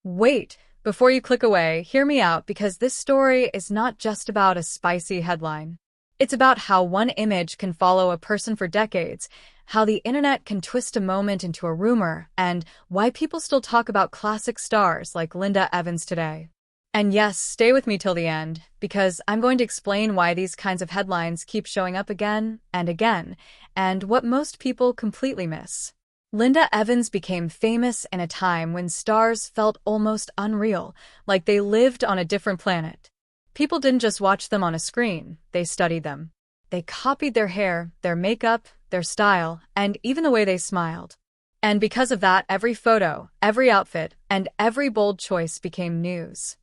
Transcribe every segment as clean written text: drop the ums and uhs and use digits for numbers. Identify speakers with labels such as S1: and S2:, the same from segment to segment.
S1: Wait, before you click away, hear me out because this story is not just about a spicy headline. It's about how one image can follow a person for decades, how the internet can twist a moment into a rumor, and why people still talk about classic stars like Linda Evans today. And yes, stay with me till the end, because I'm going to explain why these kinds of headlines keep showing up again and again, and what most people completely miss. Linda Evans became famous in a time when stars felt almost unreal, like they lived on a different planet. People didn't just watch them on a screen, they studied them. They copied their hair, their makeup, their style, and even the way they smiled. And because of that, every photo, every outfit, and every bold choice became news.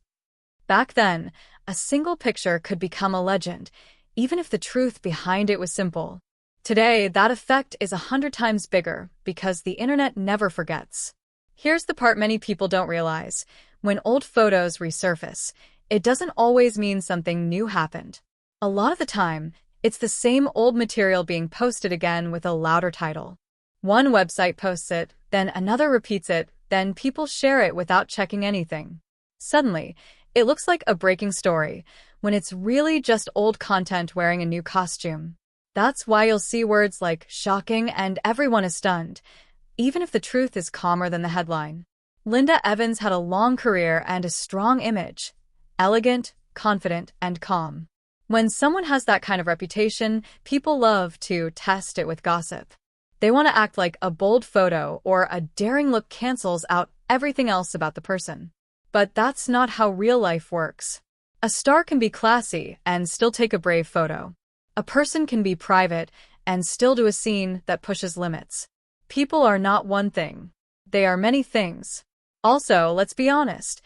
S1: Back then, a single picture could become a legend, even if the truth behind it was simple. Today, that effect is 100 times bigger because the internet never forgets. Here's the part many people don't realize. When old photos resurface, it doesn't always mean something new happened. A lot of the time, it's the same old material being posted again with a louder title. One website posts it, then another repeats it, then people share it without checking anything. Suddenly, it looks like a breaking story, when it's really just old content wearing a new costume. That's why you'll see words like shocking and everyone is stunned, even if the truth is calmer than the headline. Linda Evans had a long career and a strong image. Elegant, confident, and calm. When someone has that kind of reputation, people love to test it with gossip. They want to act like a bold photo or a daring look cancels out everything else about the person. But that's not how real life works. A star can be classy and still take a brave photo. A person can be private and still do a scene that pushes limits. People are not one thing. They are many things. Also, let's be honest.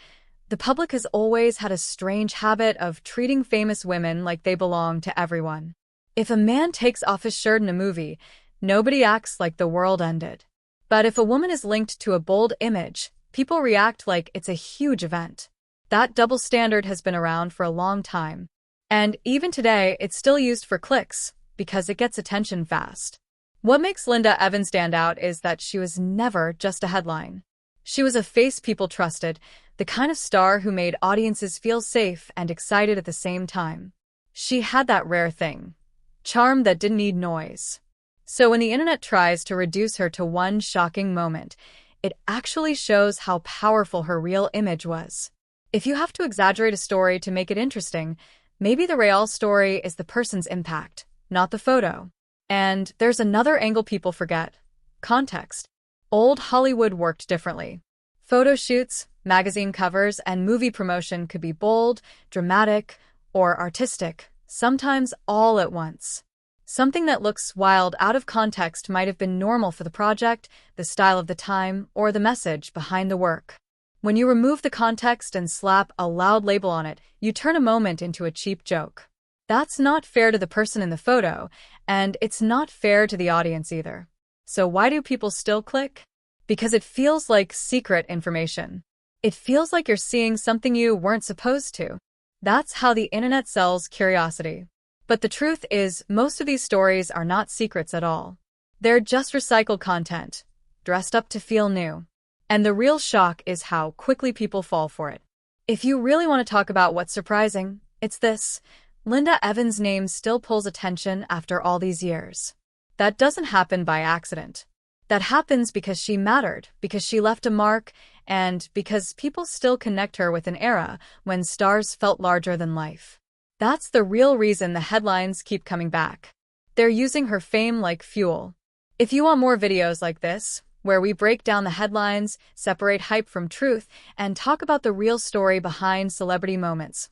S1: The public has always had a strange habit of treating famous women like they belong to everyone. If a man takes off his shirt in a movie, nobody acts like the world ended. But if a woman is linked to a bold image, people react like it's a huge event. That double standard has been around for a long time. And even today, it's still used for clicks, because it gets attention fast. What makes Linda Evans stand out is that she was never just a headline. She was a face people trusted, the kind of star who made audiences feel safe and excited at the same time. She had that rare thing, charm that didn't need noise. So when the internet tries to reduce her to one shocking moment, it actually shows how powerful her real image was. If you have to exaggerate a story to make it interesting, maybe the real story is the person's impact, not the photo. And there's another angle people forget. Context. Old Hollywood worked differently. Photo shoots, magazine covers, and movie promotion could be bold, dramatic, or artistic, sometimes all at once. Something that looks wild out of context might have been normal for the project, the style of the time, or the message behind the work. When you remove the context and slap a loud label on it, you turn a moment into a cheap joke. That's not fair to the person in the photo, and it's not fair to the audience either. So why do people still click? Because it feels like secret information. It feels like you're seeing something you weren't supposed to. That's how the internet sells curiosity. But the truth is, most of these stories are not secrets at all. They're just recycled content, dressed up to feel new. And the real shock is how quickly people fall for it. If you really want to talk about what's surprising, it's this. Linda Evans' name still pulls attention after all these years. That doesn't happen by accident. That happens because she mattered, because she left a mark, and because people still connect her with an era when stars felt larger than life. That's the real reason the headlines keep coming back. They're using her fame like fuel. If you want more videos like this, where we break down the headlines, separate hype from truth, and talk about the real story behind celebrity moments,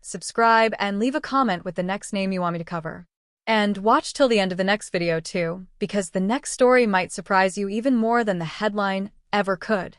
S1: subscribe and leave a comment with the next name you want me to cover. And watch till the end of the next video too, because the next story might surprise you even more than the headline ever could.